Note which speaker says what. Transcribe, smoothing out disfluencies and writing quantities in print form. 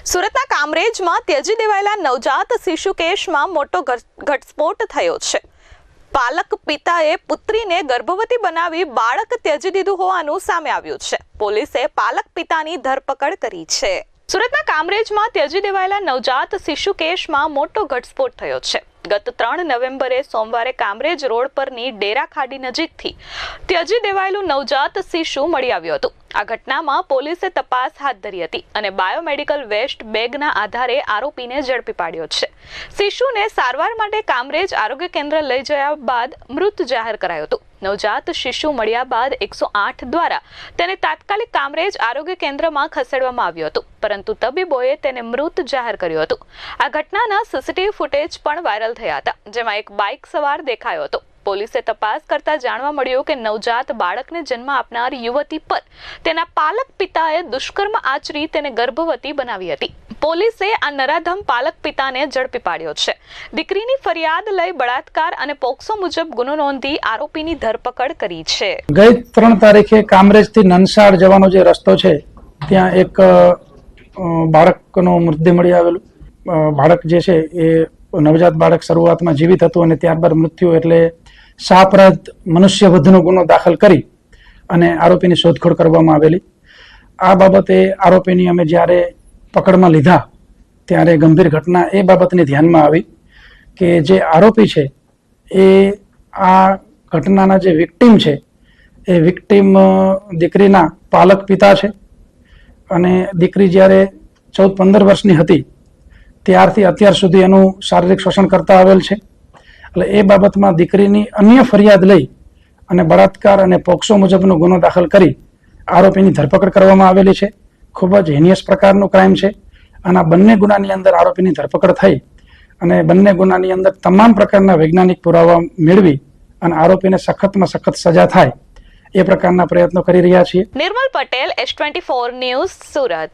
Speaker 1: સુરતના કામરેજમાં ત્યજી દેવાયેલા નવજાત શિશુ કેસમાં મોટો ઘટસ્ફોટ થયો છે। પાલક પિતાએ પુત્રીને ગર્ભવતી બનાવી બાળક ત્યજી દીધું હોવાનું સામે આવ્યું છે। પોલીસે પાલક પિતાની ધરપકડ કરી છે। સુરતના કામરેજમાં ત્યજી દેવાયેલા નવજાત શિશુ કેસમાં મોટો ઘટસ્ફોટ થયો છે। ગત 3 નવેમ્બરે સોમવારે કામરેજ રોડ પરની ડેરા ખાડી નજીકથી ત્યજી દેવાયેલું નવજાત શિશુ મળી આવ્યું હતું। આ ઘટનામાં પોલીસે તપાસ હાથ ધરી હતી અને બાયોમેડિકલ વેસ્ટ બેગના આધારે આરોપીને ઝડપી પાડ્યો છે। શિશુને સારવાર માટે કામરેજ આરોગ્ય કેન્દ્ર લઈ જયા બાદ મૃત જાહેર કરાયો હતો। નવજાત શિશુ મળ્યા બાદ 108 દ્વારા તેને તાત્કાલિક કામરેજ આરોગ્ય કેન્દ્રમાં ખસેડવામાં આવ્યો હતો, પરંતુ તબીબોએ તેને મૃત જાહેર કર્યો હતો। આ ઘટનાના સીસીટીવી ફૂટેજ પણ વાયરલ થયા હતા, જેમાં એક બાઇક સવાર દેખાયો હતો। પોલીસે તપાસ કરતા જાણવા મળ્યું કે નવજાત બાળકને જન્મ આપનાર યુવતી પર તેના પાલક પિતાએ દુષ્કર્મ આચરી તેને ગર્ભવતી બનાવી હતી। પોલીસે આ નરાધમ પાલક પિતાને ઝડપી પાડ્યો છે। દીકરીની ફરિયાદ લઈ બળાત્કાર અને પોક્સો મુજબ ગુનો નોંધી આરોપીની ધરપકડ કરી છે।
Speaker 2: ગઈ 3 તારીખે કામરેજથી નનસાડ જવાનો જે રસ્તો છે ત્યાં એક બાળકનો મૃતદેહ મળી આવેલું। બાળક જે છે એ નવજાત બાળક શરૂઆતમાં જીવિત હતું અને ત્યારબાદ મૃત્યુ એટલે શાહઅપરાધ મનુષ્ય વધનો ગુનો દાખલ કરી અને આરોપીની શોધખોળ કરવામાં આવેલી। આ બાબતે આરોપીની અમે જ્યારે પકડમાં લીધા ત્યારે ગંભીર ઘટના એ બાબતની ધ્યાનમાં આવી કે જે આરોપી છે એ આ ઘટનાના જે વિક્ટીમ છે એ વિક્ટીમ દીકરીના પાલક પિતા છે અને દીકરી જ્યારે 14-15 વર્ષની હતી ત્યારથી અત્યાર સુધી એનું શારીરિક શોષણ કરતા આવેલ છે। એટલે એ બાબતમાં દીકરીની અન્ય ફરિયાદ લઈ અને બળાત્કાર અને પોક્સો મુજબનો ગુનો દાખલ કરી આરોપીની ધરપકડ કરવામાં આવેલી છે। ખૂબ જ હિનિયસ પ્રકારનું ક્રાઇમ છે અને આ બંને ગુનાની અંદર આરોપીની ધરપકડ થઈ અને બંને ગુનાની અંદર તમામ પ્રકારના વૈજ્ઞાનિક પુરાવા મેળવી અને આરોપીને સખતમાં સખત સજા થાય એ પ્રકારના પ્રયત્નો કરી રહ્યા છીએ।
Speaker 1: નિર્મલ પટેલ, S24 ન્યૂઝ, સુરત।